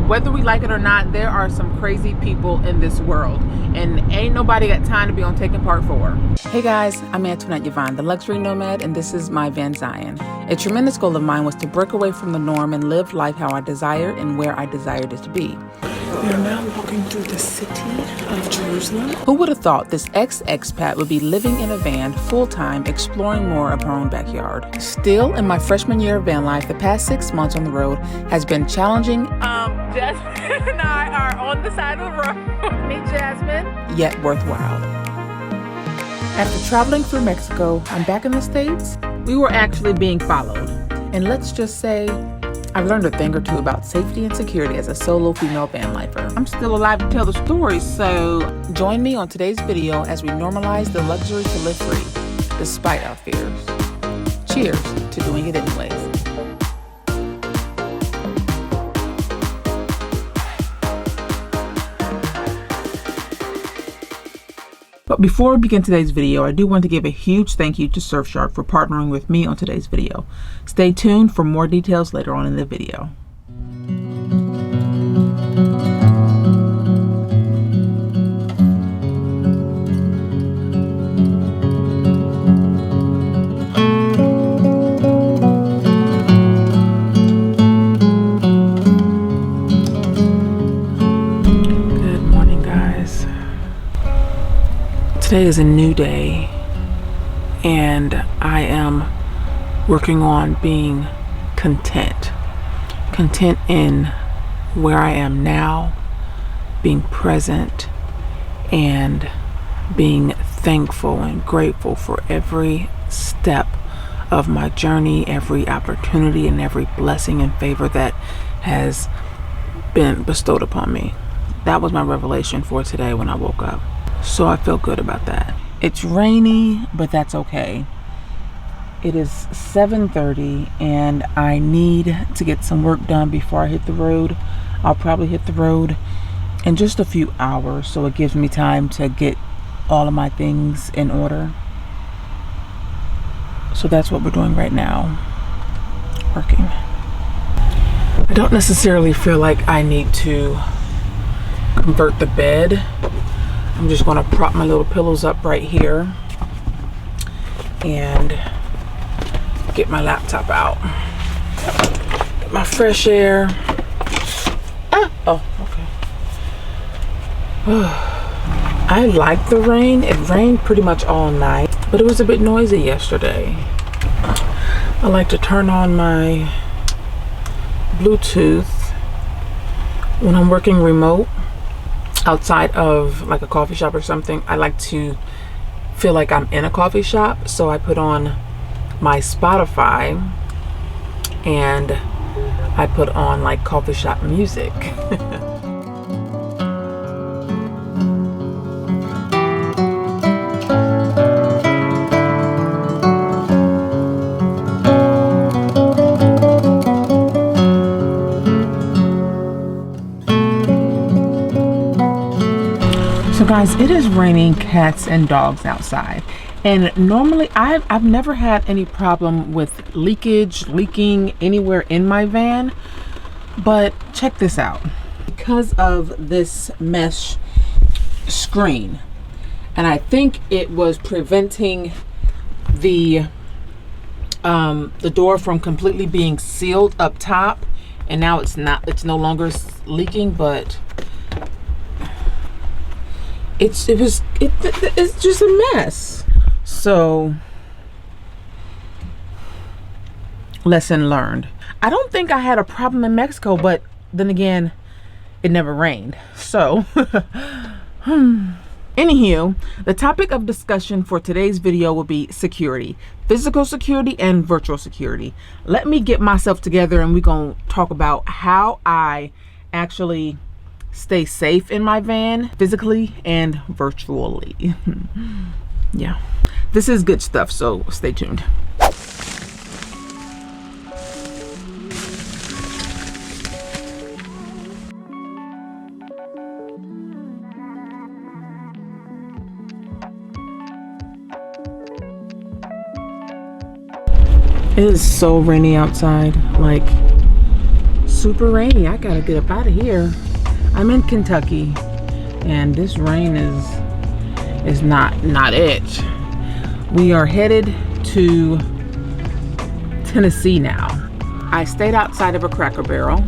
whether we like it or not, there are some crazy people in this world, and ain't nobody got time to be on Taking Part 4. Hey guys, I'm Antoinette Yvonne, the luxury nomad, and this is my Van Zion. A tremendous goal of mine was to break away from the norm and live life how I desire and where I desired it to be. We are now walking through the city of Jerusalem. Who would have thought this ex-expat would be living in a van full-time, exploring more of her own backyard? Still, in my freshman year of van life, the past 6 months on the road has been challenging. Jasmine and I are on the side of the road. Meet Jasmine. Yet worthwhile. After traveling through Mexico, I'm back in the States. We were actually being followed. And let's just say, I've learned a thing or two about safety and security as a solo female van lifer. I'm still alive to tell the story, so join me on today's video as we normalize the luxury to live free, despite our fears. Cheers to doing it anyways. But before we begin today's video, I do want to give a huge thank you to Surfshark for partnering with me on today's video. Stay tuned for more details later on in the video. Today is a new day, and I am working on being content. Content in where I am now, being present, and being thankful and grateful for every step of my journey, every opportunity, and every blessing and favor that has been bestowed upon me. That was my revelation for today when I woke up. So I feel good about that. It's rainy, but that's okay. It is 7:30 and I need to get some work done before I hit the road. I'll probably hit the road in just a few hours, so it gives me time to get all of my things in order. So that's what we're doing right now, working. I don't necessarily feel like I need to convert the bed. I'm just going to prop my little pillows up right here and get my laptop out. Get my fresh air. Oh, okay. I like the rain. It rained pretty much all night, but it was a bit noisy yesterday. I like to turn on my Bluetooth when I'm working remote. Outside of like a coffee shop or something, I like to feel like I'm in a coffee shop, so I put on my Spotify and I put on like coffee shop music. So guys, it is raining cats and dogs outside, and normally I've never had any problem with leaking anywhere in my van, but check this out. Because of this mesh screen, and I think it was preventing the door from completely being sealed up top, and now it's no longer leaking, but it's just a mess. So lesson learned. I don't think I had a problem in Mexico, but then again, it never rained. So anywho, the topic of discussion for today's video will be security, physical security and virtual security. Let me get myself together and we're gonna talk about how I actually stay safe in my van, physically and virtually. Yeah, this is good stuff, so stay tuned. It is so rainy outside, like super rainy. I gotta get up out of here. I'm in Kentucky, and this rain is not it. We are headed to Tennessee now. I stayed outside of a Cracker Barrel,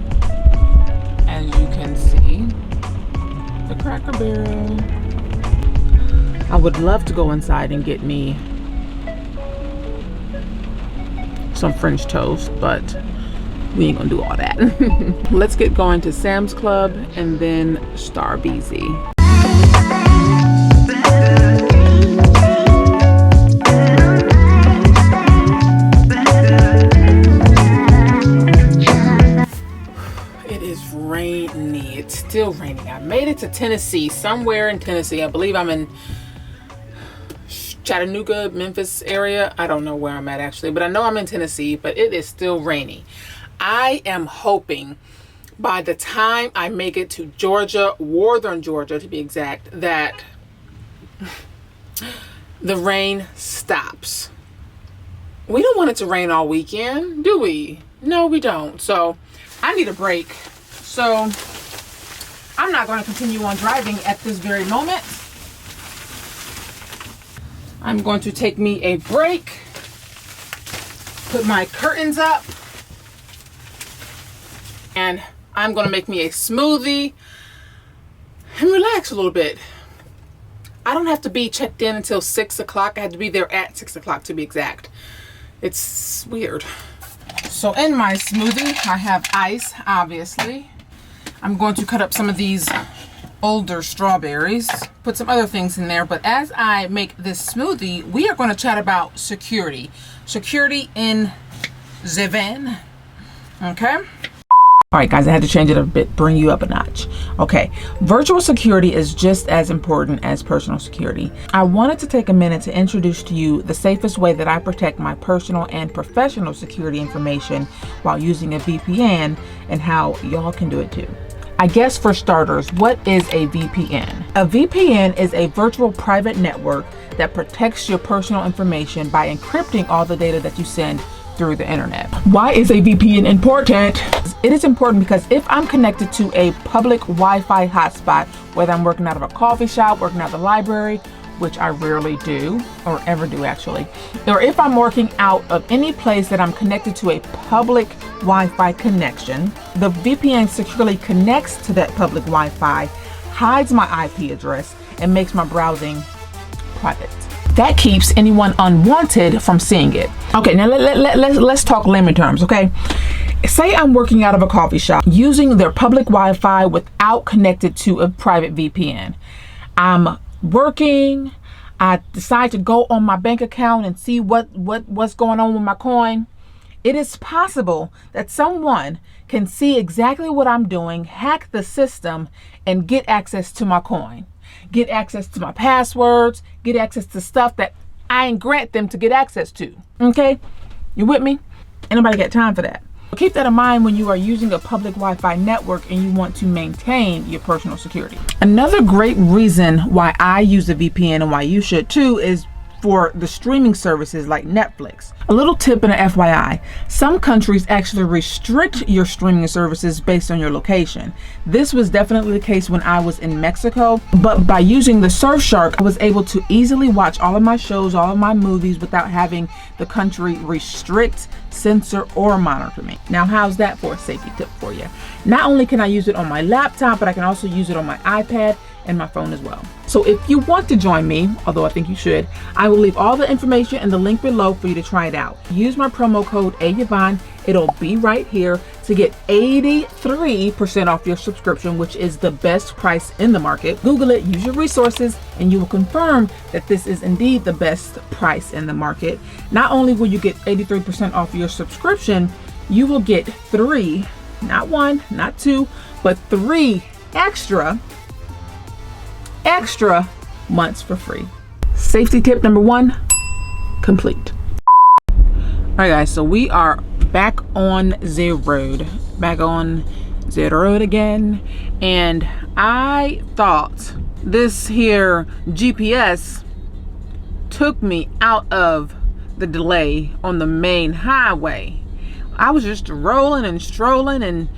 as you can see. The Cracker Barrel. I would love to go inside and get me some French toast, but we ain't gonna do all that. Let's get going to Sam's Club and then Starbucks. It is rainy. It's still raining. I made it to Tennessee, somewhere in Tennessee. I believe I'm in Chattanooga, Memphis area. I don't know where I'm at actually, but I know I'm in Tennessee, but it is still rainy. I am hoping by the time I make it to Georgia, northern Georgia to be exact, that the rain stops. We don't want it to rain all weekend, do we? No, we don't. So I need a break. So I'm not going to continue on driving at this very moment. I'm going to take me a break, put my curtains up, and I'm going to make me a smoothie and relax a little bit. I don't have to be checked in until 6 o'clock. I had to be there at 6 o'clock to be exact. It's weird. So in my smoothie, I have ice, obviously. I'm going to cut up some of these older strawberries, put some other things in there, but as I make this smoothie, we are going to chat about security in the van. Okay, all right guys, I had to change it a bit, bring you up a notch. Okay, virtual security is just as important as personal security. I wanted to take a minute to introduce to you the safest way that I protect my personal and professional security information while using a VPN, and how y'all can do it too. I guess for starters, what is a VPN? A VPN is a virtual private network that protects your personal information by encrypting all the data that you send through the internet. Why is a VPN important? It is important because if I'm connected to a public Wi-Fi hotspot, whether I'm working out of a coffee shop, working out of the library, which I rarely do, or ever do actually, or if I'm working out of any place that I'm connected to a public Wi-Fi connection, the VPN securely connects to that public Wi-Fi, hides my IP address, and makes my browsing private. That keeps anyone unwanted from seeing it. Okay, now let's talk layman terms, okay? Say I'm working out of a coffee shop using their public Wi-Fi without connected to a private VPN. I'm working, I decide to go on my bank account and see what's going on with my coin. It is possible that someone can see exactly what I'm doing, hack the system, and get access to my coin, get access to my passwords, get access to stuff that I ain't grant them to get access to. Okay, you with me? Ain't nobody got time for that. Keep that in mind when you are using a public Wi-Fi network and you want to maintain your personal security. Another great reason why I use a VPN, and why you should too, is for the streaming services like Netflix. A little tip and an FYI, some countries actually restrict your streaming services based on your location. This was definitely the case when I was in Mexico, but by using the Surfshark, I was able to easily watch all of my shows, all of my movies without having the country restrict, censor, or monitor me. Now, how's that for a safety tip for you? Not only can I use it on my laptop, but I can also use it on my iPad and my phone as well. So if you want to join me, although I think you should, I will leave all the information in the link below for you to try it out. Use my promo code Yvonne, it'll be right here, to get 83% off your subscription, which is the best price in the market. Google it, use your resources, and you will confirm that this is indeed the best price in the market. Not only will you get 83% off your subscription, you will get 3, not 1, not 2, but 3 extra months for free. Safety tip number 1, complete. All right guys, so we are back on the road again, and I thought this here GPS took me out of the delay on the main highway. I was just rolling and strolling and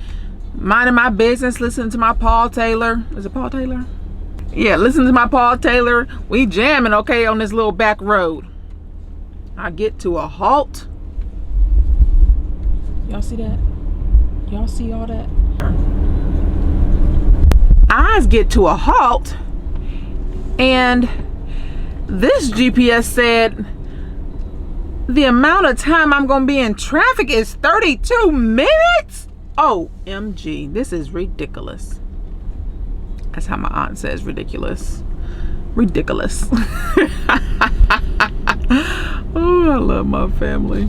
minding my business, listening to my Paul Taylor. Is it Paul Taylor? Yeah, listen to my Paul Taylor. We jamming, okay, on this little back road. I get to a halt. Y'all see that? Y'all see all that? Eyes get to a halt, and this GPS said the amount of time I'm gonna be in traffic is 32 minutes. OMG, this is ridiculous. That's how my aunt says ridiculous. Ridiculous. Oh, I love my family.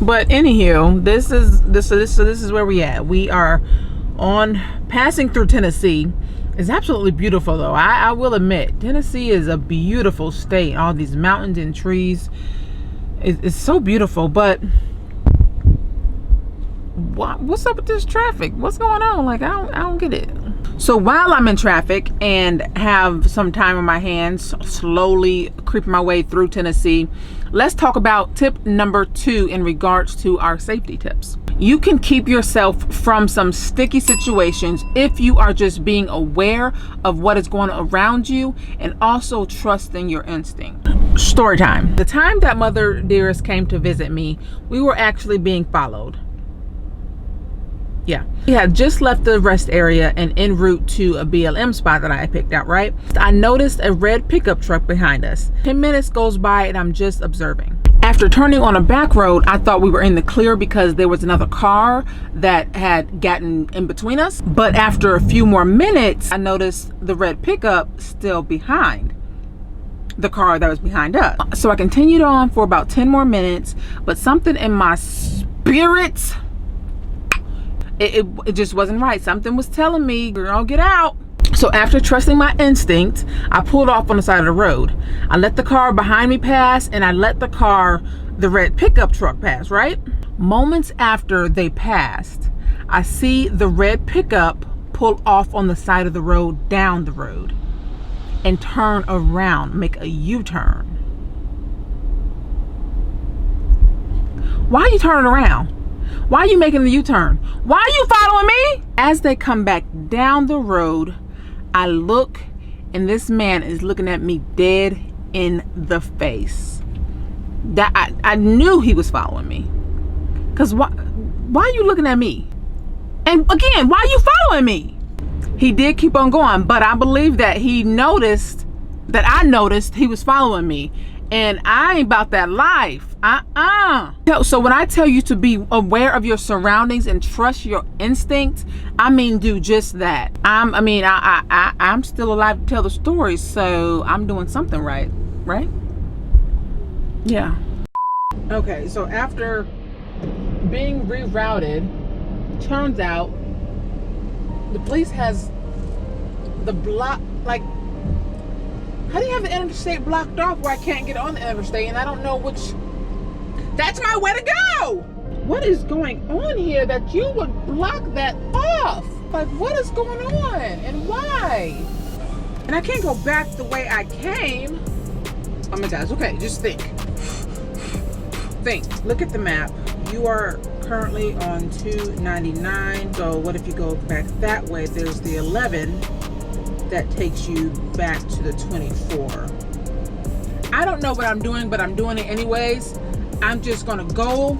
But anywho, this is where we at. We are passing through Tennessee. It's absolutely beautiful though. I will admit, Tennessee is a beautiful state. All these mountains and trees. It's so beautiful, but what's up with this traffic? What's going on? Like, I don't get it. So while I'm in traffic and have some time on my hands, slowly creeping my way through Tennessee, let's talk about tip number 2 in regards to our safety tips. You can keep yourself from some sticky situations if you are just being aware of what is going on around you and also trusting your instinct. Story time. The time that Mother Dearest came to visit me, we were actually being followed. Yeah, we had just left the rest area and en route to a BLM spot that I had picked out, right? I noticed a red pickup truck behind us. 10 minutes goes by and I'm just observing. After turning on a back road, I thought we were in the clear because there was another car that had gotten in between us. But after a few more minutes, I noticed the red pickup still behind the car that was behind us. So I continued on for about 10 more minutes, but something in my spirit, it just wasn't right. Something was telling me, girl, get out. So after trusting my instinct, I pulled off on the side of the road. I let the car behind me pass and I let the red pickup truck pass, right? Moments after they passed, I see the red pickup pull off on the side of the road, down the road, and turn around, make a U-turn. Why are you turning around? Why are you making the U-turn? Why are you following me? As they come back down the road, I look and this man is looking at me dead in the face. That I knew he was following me. Cause why are you looking at me? And again, why are you following me? He did keep on going, but I believe that he noticed that I noticed he was following me. And I ain't about that life. So when I tell you to be aware of your surroundings and trust your instincts, I mean do just that. I'm still alive to tell the story, so I'm doing something right? Yeah. Okay, so after being rerouted, turns out the police has the block, like, how do you have the interstate blocked off where I can't get on the interstate and I don't know which, that's my way to go. What is going on here that you would block that off? Like, what is going on and why? And I can't go back the way I came. Oh my gosh, okay, just think. Look at the map. You are currently on 299. So what if you go back that way? There's the 11 that takes you back to the 24. I don't know what I'm doing, but I'm doing it anyways. I'm just gonna go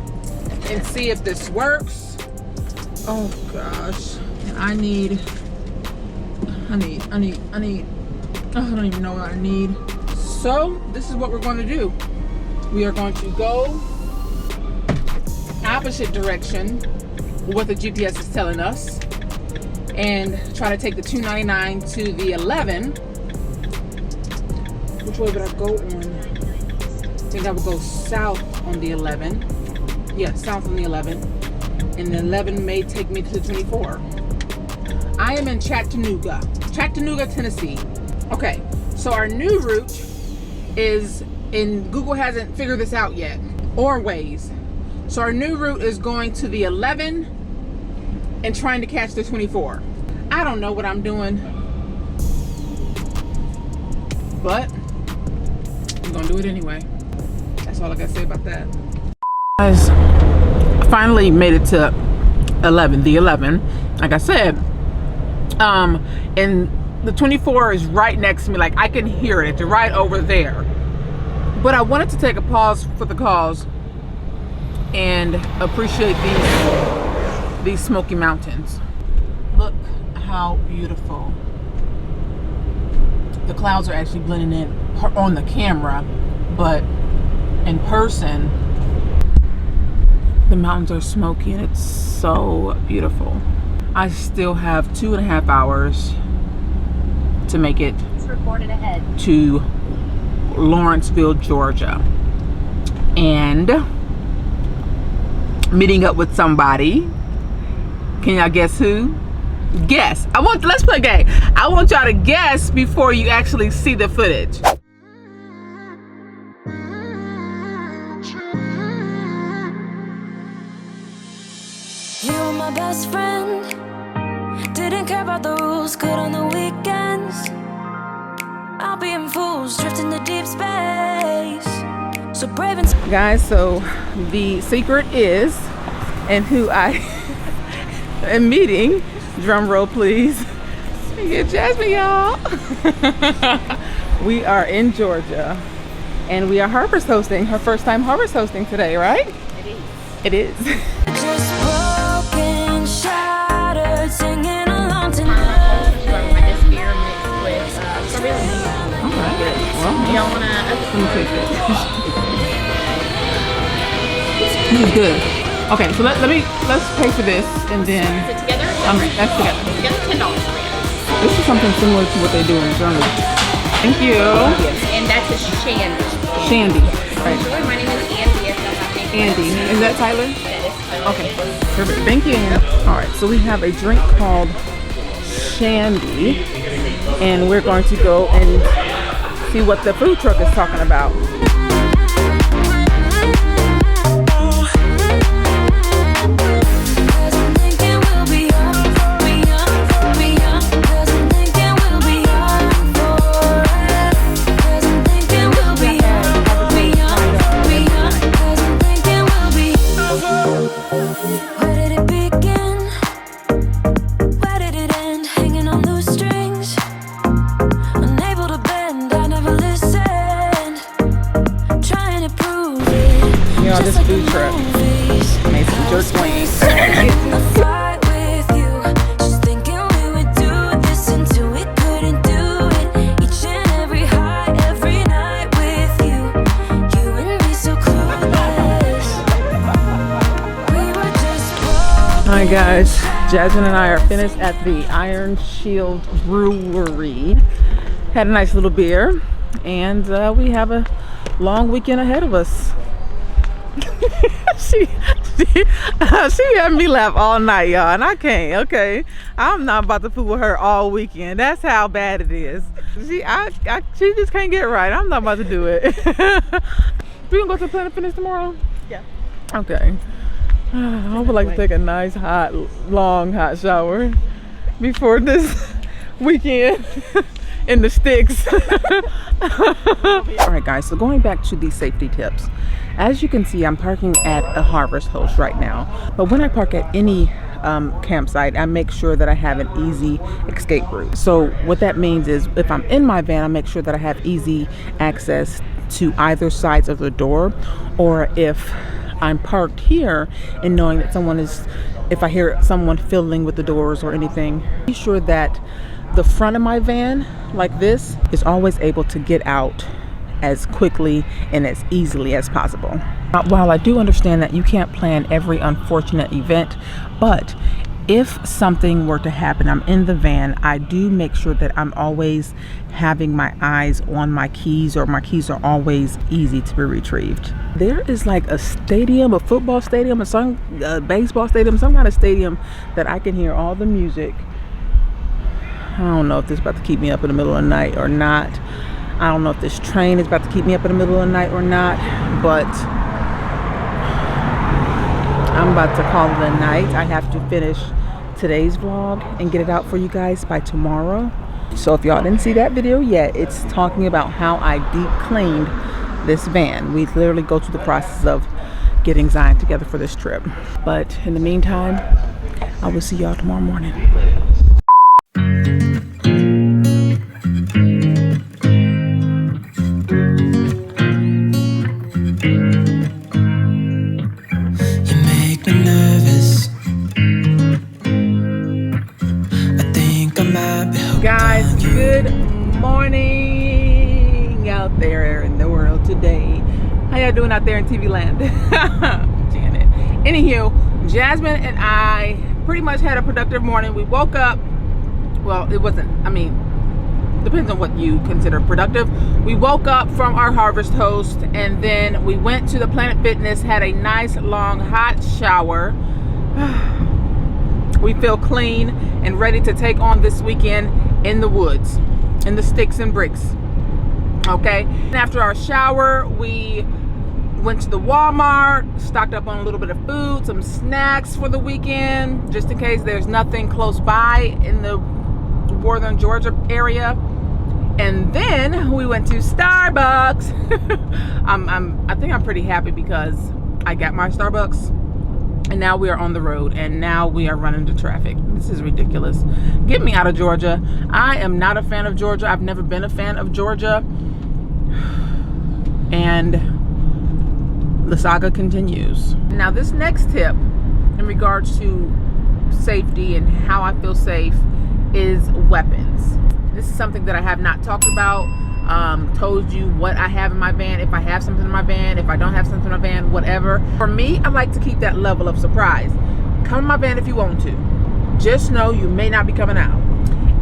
and see if this works. Oh gosh, I don't even know what I need. So this is what we're going to do. We are going to go opposite direction what the GPS is telling us and try to take the 299 to the 11. Which way would I go on? I think I would go south on the 11. Yeah, south on the 11. And the 11 may take me to the 24. I am in Chattanooga, Tennessee. Okay, so our new route is in, Google hasn't figured this out yet, or Waze. So our new route is going to the 11 and trying to catch the 24. I don't know what I'm doing, but I'm gonna do it anyway. That's all I gotta say about that. Guys, I finally made it to the 11. like I said, and the 24 is right next to me. Like I can hear it. It's right over there. But I wanted to take a pause for the cause and appreciate these Smoky Mountains. Look how beautiful. The clouds are actually blending in on the camera, but in person, the mountains are smoky and it's so beautiful. I still have 2.5 hours to make it to Lawrenceville, Georgia, and meeting up with somebody. Can y'all guess who? Guess. Let's play a game. I want y'all to guess before you actually see the footage. You were my best friend. Didn't care about the rules, good on the weekends. I'll be in fools, drifting to deep space. So brave and guys, so the secret is, and who I am meeting, drum roll please. Get Jasmine, y'all. We are in Georgia and we are harvest hosting, her first time harvest hosting today, right? It is. just broken, shattered, singing along to nothing. Well, y'all wanna? Let me taste it. This is good. Okay, so let's pay for this and then. Is it together? That's together. Together, $10 for you. This is something similar to what they do in Germany. Thank you. Yes, and that's a shandy. Shandy. Right. Enjoy. My name is Andy. If that's not me. Andy. Is that Tyler? That is Tyler. Okay. Perfect. Thank you. All right. So we have a drink called Shandy, and we're going to go and see what the food truck is talking about. This food truck made some jerk wings. Alright guys, Jasmine and I are finished at the Iron Shield Brewery. Had a nice little beer, and we have a long weekend ahead of us. she had me laugh all night, y'all, and I can't. Okay, I'm not about to fool with her all weekend. That's how bad it is. She just can't get right. I'm not about to do it. We gonna go to Planet Fitness tomorrow? Yeah. Okay. I would like to take a nice long hot shower before this weekend in the sticks. All right guys, so going back to these safety tips, as you can see, I'm parking at a harvest host right now, but when I park at any campsite, I make sure that I have an easy escape route. So what that means is if I'm in my van, I make sure that I have easy access to either sides of the door, or if I'm parked here and knowing that if I hear someone fiddling with the doors or anything, be sure that the front of my van, like this, is always able to get out as quickly and as easily as possible. While I do understand that you can't plan every unfortunate event, but if something were to happen, I'm in the van, I do make sure that I'm always having my eyes on my keys, or my keys are always easy to be retrieved. There is like a stadium, a football stadium, a baseball stadium, some kind of stadium that I can hear all the music. I don't know if this is about to keep me up in the middle of the night or not. I don't know if this train is about to keep me up in the middle of the night or not, but I'm about to call it a night. I have to finish today's vlog and get it out for you guys by tomorrow. So if y'all didn't see that video yet, it's talking about how I deep cleaned this van. We literally go through the process of getting Zion together for this trip. But in the meantime, I will see y'all tomorrow morning. You make me nervous. I think I might be hooked Guys, on you. good morning out there in the world today. How y'all doing out there in TV land? Janet. Anywho, Jasmine and I pretty much had a productive morning. We woke up, well, it wasn't, I mean, depends on what you consider productive. We woke up from our harvest toast and then we went to the Planet Fitness, had a nice long hot shower. We feel clean and ready to take on this weekend in the woods, in the sticks and bricks. Okay, and after our shower, we went to the Walmart, stocked up on a little bit of food, some snacks for the weekend, just in case there's nothing close by in the northern Georgia area. And then we went to Starbucks. I think I'm pretty happy because I got my Starbucks. And now we are on the road and now we are running into traffic. This is ridiculous. Get me out of Georgia. I am not a fan of Georgia. I've never been a fan of Georgia. And the saga continues. Now this next tip in regards to safety and how I feel safe is weapons. This is something that I have not talked about. Told you what I have in my van, if I have something in my van, if I don't have something in my van, whatever. For me, I like to keep that level of surprise. Come in my van if you want to. Just know you may not be coming out.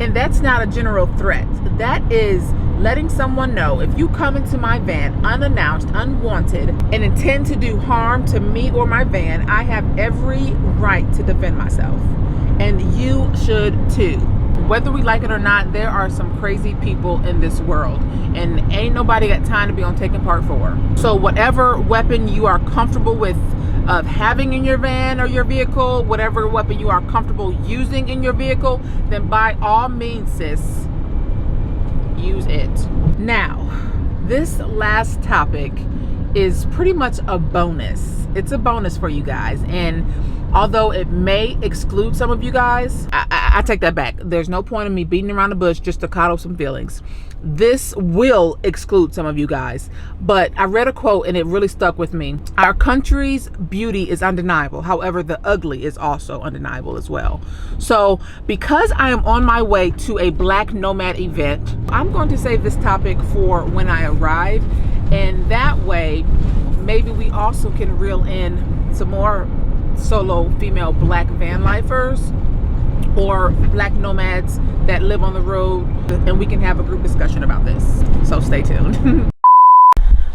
And that's not a general threat. That is letting someone know if you come into my van unannounced, unwanted, and intend to do harm to me or my van, I have every right to defend myself. And you should too. Whether we like it or not, there are some crazy people in this world and ain't nobody got time to be on taking part for. So whatever weapon you are comfortable with of having in your van or your vehicle, whatever weapon you are comfortable using in your vehicle, then by all means, sis, use it. Now, this last topic is pretty much a bonus. It's a bonus for you guys. And although it may exclude some of you guys, I take that back. There's no point in me beating around the bush just to coddle some feelings. This will exclude some of you guys. But I read a quote and it really stuck with me. Our country's beauty is undeniable. However, the ugly is also undeniable as well. So because I am on my way to a Black Nomad event, I'm going to save this topic for when I arrive. And that way, maybe we also can reel in some more solo female Black van lifers or Black nomads that live on the road, and we can have a group discussion about this. So stay tuned.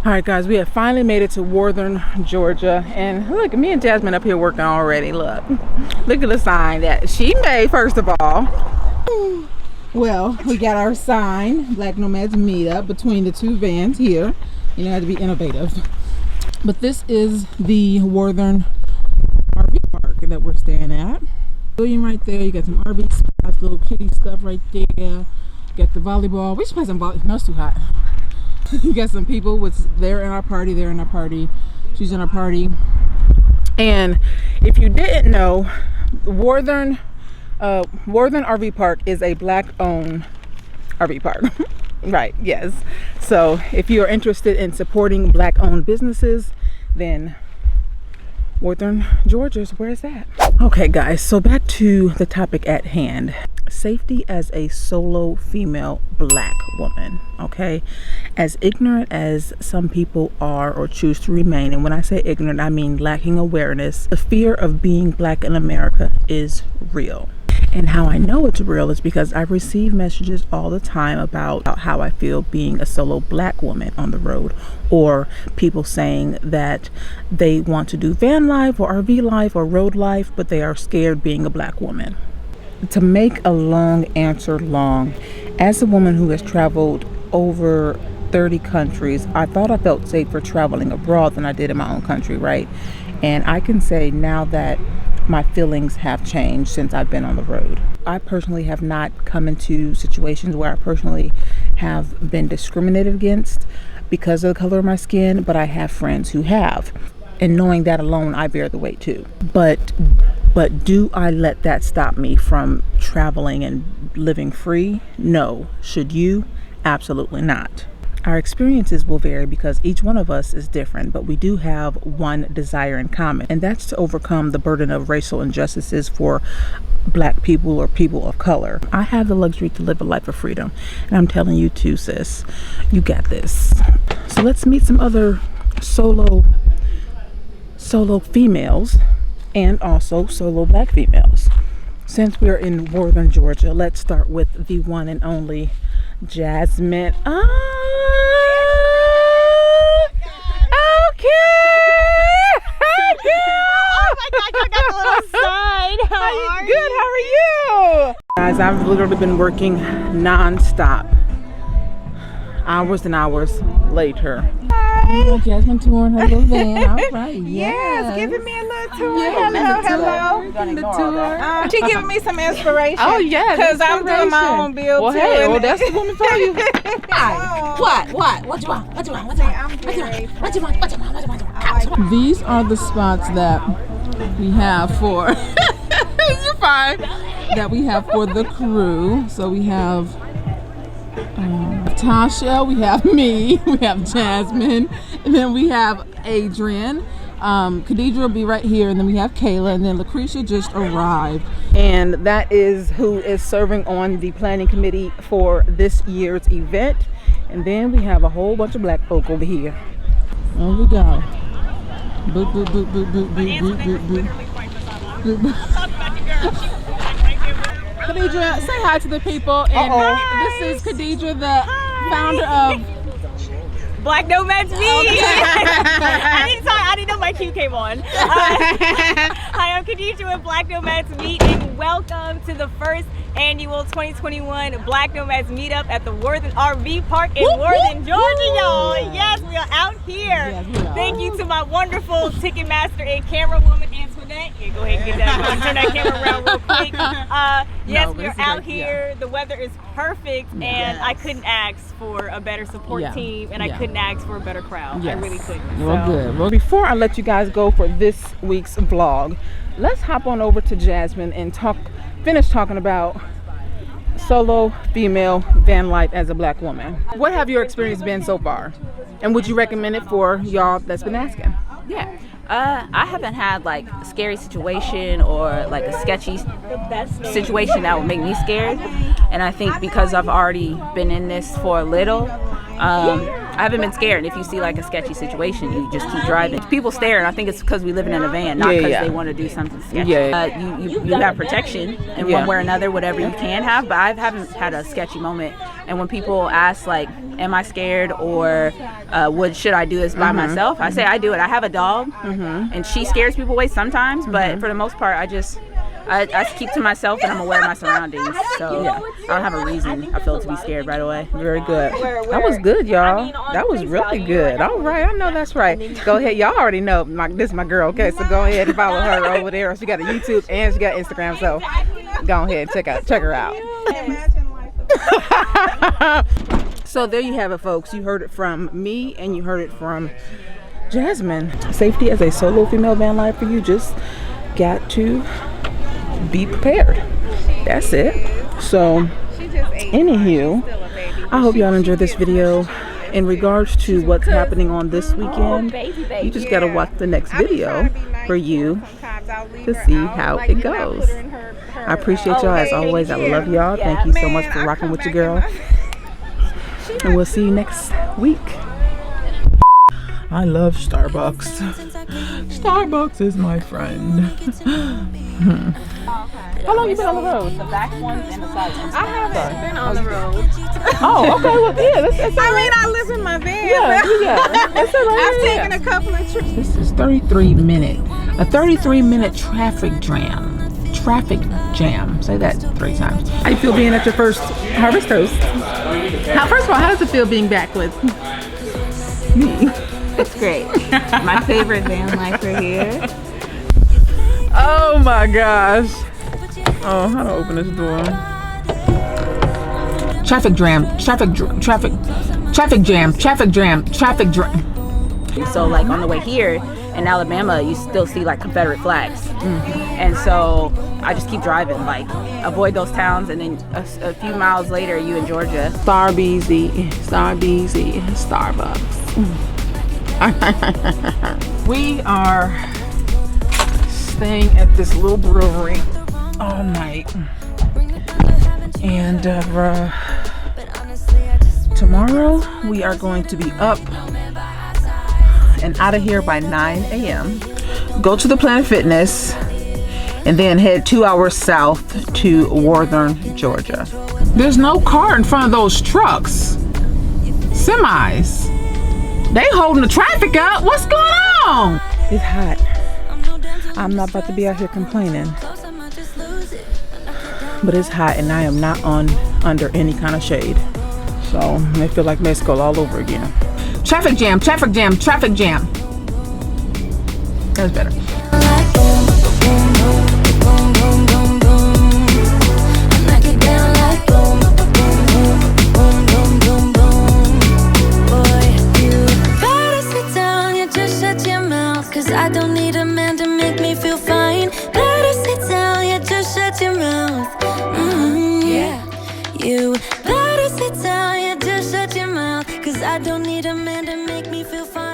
All right, guys, we have finally made it to northern Georgia, and look, me and Jasmine up here working already. Look at the sign that she made. First of all, well, we got our sign, Black Nomads Meetup, between the two vans here. You know, I had to be innovative. But this is the northern RV park that we're staying at. Pavilion right there. You got some RV spots, little kiddie stuff right there. You got the volleyball. We should play some volleyball. No, it's too hot. You got some people with they're in our party. She's in our party. And if you didn't know, Northern RV Park is a Black-owned RV park. Right? Yes. So if you are interested in supporting Black-owned businesses, then Northern Georgia's where it's at. Okay, guys, so back to the topic at hand. Safety as a solo female Black woman. Okay, as ignorant as some people are or choose to remain, and when I say ignorant, I mean lacking awareness, the fear of being Black in America is real. And how I know it's real is because I receive messages all the time about how I feel being a solo Black woman on the road, or people saying that they want to do van life or RV life or road life, but they are scared being a Black woman. To make a long answer long, as a woman who has traveled over 30 countries, I thought I felt safer traveling abroad than I did in my own country, right? And I can say now that my feelings have changed since I've been on the road. I personally have not come into situations where I personally have been discriminated against because of the color of my skin, but I have friends who have. And knowing that alone, I bear the weight too. But But do I let that stop me from traveling and living free? No. Should you? Absolutely not. Our experiences will vary because each one of us is different, but we do have one desire in common, and that's to overcome the burden of racial injustices for Black people or people of color. I have the luxury to live a life of freedom, and I'm telling you too, sis. You got this. So let's meet some other solo females and also solo Black females. Since we're in northern Georgia, let's start with the one and only Jasmine. Okay. Hey, Oh my God, I got the little sign. How are you? Good, how are you? Guys, I've literally been working non-stop. Hours and hours later. Hi. Jasmine touring her little van. All right. Yes, giving me a little tour. Yeah, Hello. The tour. She giving me some inspiration. Oh, yeah. Because I'm doing my own build well, too. Hey, well, that's the woman for you. What you want? These are the spots that we have for you're fine. That we have for the crew. So we have Tasha, we have me, we have Jasmine, and then we have Adrian. Khadijah will be right here, and then we have Kayla, and then Lucretia just arrived. And that is who is serving on the planning committee for this year's event. And then we have a whole bunch of Black folk over here. There we go. Boop, boop, boop, boop, boop, boop, boop, boop, boop, boop. Khadijah, say hi to the people. And this is Khadijah, the founder of Black Nomad's Meet. I didn't know my cue came on. Hi, I'm Khadijah with Black Nomad's Meet, and welcome to the first annual 2021 Black Nomads Meetup at the Worthing RV Park in Worthing, Georgia, y'all. Yes, we are out here. Yes, thank you to my wonderful Ticketmaster and camera woman, Antoinette. Yeah, go ahead and get that. Turn that camera around real quick. Yes, we are out here. The weather is perfect, and I couldn't ask for a better support team, and I couldn't ask for a better crowd. I really couldn't. Well, good. Well, before I let you guys go for this week's vlog, let's hop on over to Jasmine and finish talking about solo female van life as a Black woman. What have your experience been so far? And would you recommend it for y'all that's been asking? Yeah. I haven't had like a scary situation or like a sketchy situation that would make me scared. And I think because I've already been in this for a little, I haven't been scared. If you see like a sketchy situation, you just keep driving. People stare, and I think it's because we live in a van, not because they want to do something sketchy. You have protection in one way or another, whatever you can have, but I haven't had a sketchy moment. And when people ask like, am I scared, or should I do this by myself? I say I do it. I have a dog, and she scares people away sometimes, but for the most part, I keep to myself, and I'm aware of my surroundings, so I don't have a reason I feel to be scared right away. Very good. That was good, y'all. That was really good. All right, I know that's right. Go ahead. Y'all already know this is my girl, okay? So go ahead and follow her over there. She got a YouTube and she got Instagram, so go ahead and check her out. So there you have it, folks. You heard it from me and you heard it from Jasmine. Safety as a solo female van life for you, just got to be prepared. That's it. So anywho, I hope y'all enjoyed this video. In regards to what's happening on this weekend, you just gotta watch the next video for you to see how it goes. I appreciate y'all as always. I love y'all. Thank you so much for rocking with your girl, and we'll see you next week. I love Starbucks. Starbucks is my friend. How long you been on the road? The back ones and the side ones. I haven't been on the road. Oh, okay. Well, yeah, that's I live in my van. Yeah. That's it right I've here. taken a couple of trips. This is 33 minute traffic jam. Say that 3 times. How you feel being at your first Harvest Toast? First of all, how does it feel being back with me? It's great. My favorite van lifer here. Oh my gosh. Oh, how to open this door? Traffic jam. So like on the way here, in Alabama, you still see like Confederate flags. And so I just keep driving, like avoid those towns, and then a few miles later, you in Georgia. Starbucks. We are staying at this little brewery all night, and tomorrow we are going to be up and out of here by 9 a.m. Go to the Planet Fitness and then head 2 hours south to Northern Georgia. There's no car in front of those trucks. Semis. They holding the traffic up. What's going on? It's hot. I'm not about to be out here complaining. But it's hot and I am not under any kind of shade. So I feel like Mexico all over again. Traffic jam, traffic jam, traffic jam. That's better. Cause I don't need a man to make me feel fine. Better sit down, yeah, just shut your mouth. Yeah. You better sit down, yeah, just shut your mouth. Cause I don't need a man to make me feel fine.